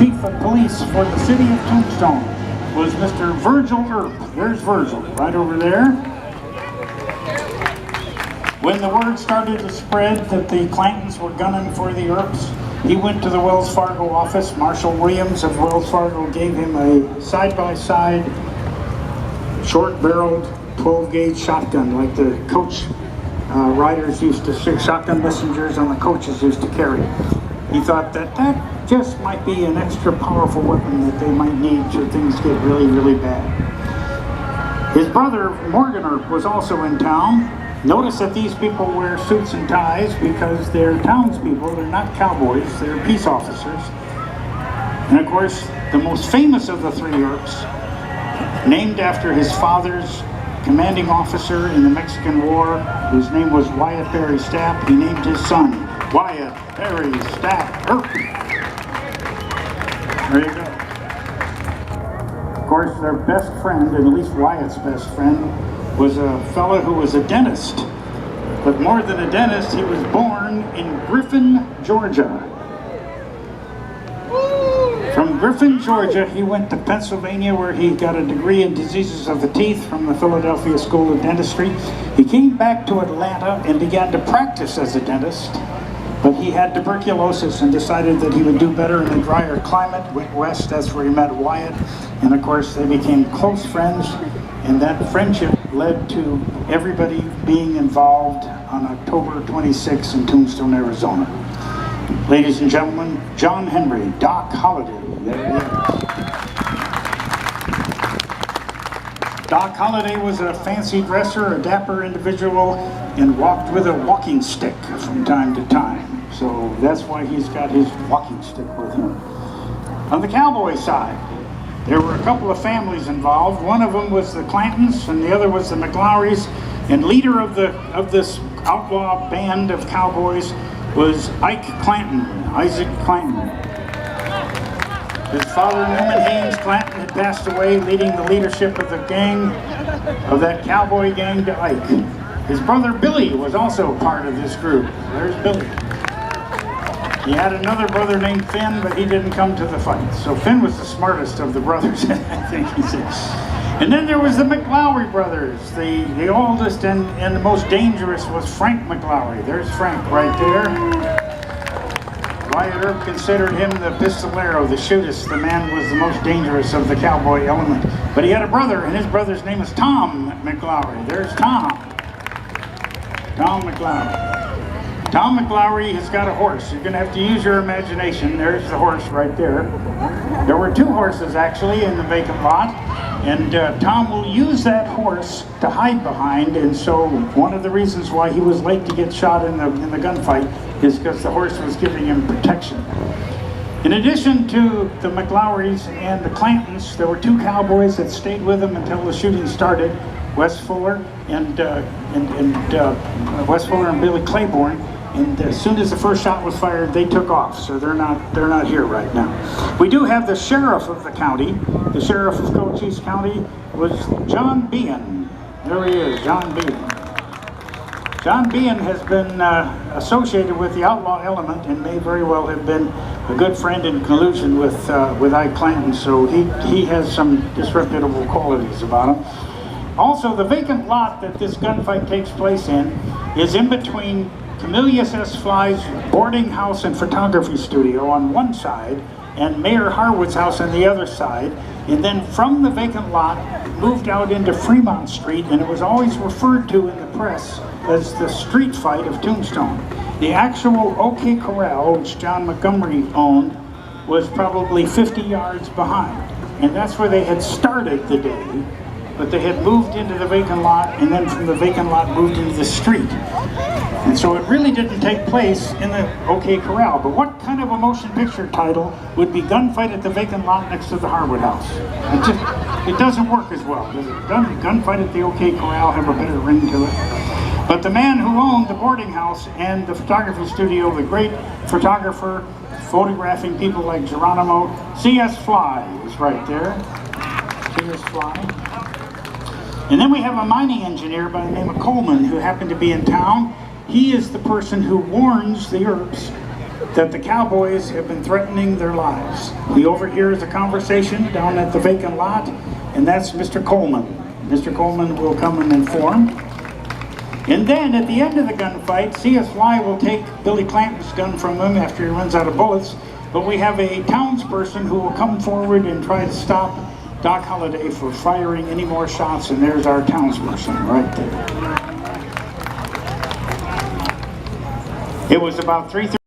chief of police for the city of Tombstone was Mr. Virgil Earp. There's Virgil, right over there. When the word started to spread that the Clantons were gunning for the Earps, he went to the Wells Fargo office. Marshall Williams of Wells Fargo gave him a side-by-side, short-barreled 12-gauge shotgun like the coach riders used to, shotgun messengers on the coaches used to carry. He thought that just might be an extra powerful weapon that they might need should things get really, really bad. His brother, Morgan Earp, was also in town. Notice that these people wear suits and ties because they're townspeople, they're not cowboys, they're peace officers. And of course, the most famous of the three Earps, named after his father's commanding officer in the Mexican War, whose name was Wyatt Berry Stapp, he named his son Wyatt Berry Stapp Earp. There you go. Of course, their best friend, and at least Wyatt's best friend, was a fellow who was a dentist. But more than a dentist, he was born in Griffin, Georgia. From Griffin, Georgia, he went to Pennsylvania, where he got a degree in diseases of the teeth from the Philadelphia School of Dentistry. He came back to Atlanta and began to practice as a dentist, but he had tuberculosis and decided that he would do better in a drier climate. Went west, that's where he met Wyatt, and of course they became close friends, and that friendship led to everybody being involved on October 26 in Tombstone, Arizona. Ladies and gentlemen, John Henry, Doc Holliday. There he is. Doc Holliday was a fancy dresser, a dapper individual, and walked with a walking stick from time to time. So that's why he's got his walking stick with him. On the cowboy side, there were a couple of families involved. One of them was the Clantons, and the other was the McLowrys. And leader of this outlaw band of cowboys was Ike Clanton, Isaac Clanton. His father, Newman Haynes Clanton, had passed away, leading the leadership of the gang, of that cowboy gang, to Ike. His brother Billy was also part of this group. There's Billy. He had another brother named Finn, but he didn't come to the fight. So Finn was the smartest of the brothers, I think he said. And then there was the McLowry brothers. The oldest and the most dangerous was Frank McLowry. There's Frank right there. Wyatt Earp considered him the pistolero, the shootist. The man was the most dangerous of the cowboy element. But he had a brother, and his brother's name is Tom McLowry. There's Tom. Tom McLowry. Tom McLowry has got a horse. You're going to have to use your imagination. There's the horse right there. There were two horses actually in the vacant lot, and Tom will use that horse to hide behind. And so one of the reasons why he was late to get shot in the gunfight is because the horse was giving him protection. In addition to the McLowrys and the Clantons, there were two cowboys that stayed with him until the shooting started. Wes Fuller and Billy Claiborne. And as soon as the first shot was fired, they took off. So they're not here right now. We do have the sheriff of the county. The sheriff of Cochise County was John Behan. There he is, John Behan. John Behan has been associated with the outlaw element and may very well have been a good friend in collusion with Ike Clanton. So he has some disreputable qualities about him. Also, the vacant lot that this gunfight takes place in is in between Camillus S. Fly's boarding house and photography studio on one side and Mayor Harwood's house on the other side. And then from the vacant lot, moved out into Fremont Street, and it was always referred to in the press as the street fight of Tombstone. The actual OK Corral, which John Montgomery owned, was probably 50 yards behind. And that's where they had started the day. But they had moved into the vacant lot, and then from the vacant lot moved into the street. And so it really didn't take place in the OK Corral. But what kind of a motion picture title would be Gunfight at the Vacant Lot next to the Harwood House? It doesn't work as well, does it? Gunfight at the OK Corral have a better ring to it. But the man who owned the boarding house and the photography studio, the great photographer photographing people like Geronimo, C.S. Fly is right there. C.S. Fly. And then we have a mining engineer by the name of Coleman who happened to be in town. He is the person who warns the Earps that the cowboys have been threatening their lives. He overhears a conversation down at the vacant lot, and that's Mr. Coleman. Mr. Coleman will come and inform. And then at the end of the gunfight, C.S. Fly will take Billy Clanton's gun from him after he runs out of bullets, but we have a townsperson who will come forward and try to stop Doc Holliday for firing any more shots, and there's our townsperson right there. It was about 3:30.